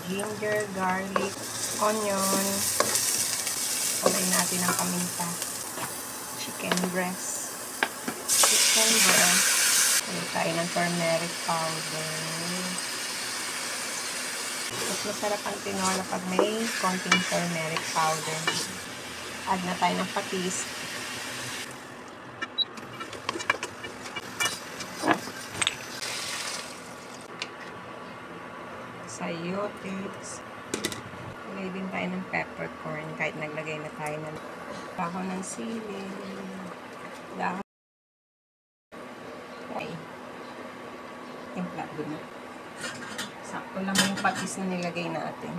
ginger, garlic, onion. Lagay natin ang paminta. Chicken breast. Lagay tayo ng turmeric powder. Mas masarap ang tinola pag may konting turmeric powder. Add na tayo ng patis. Sayotes. Lagay din tayo ng peppercorn kahit naglagay na tayo ng dahon ng sili. Dahon. Okay. Timpla doon. Sakto lang yung patis na nilagay natin.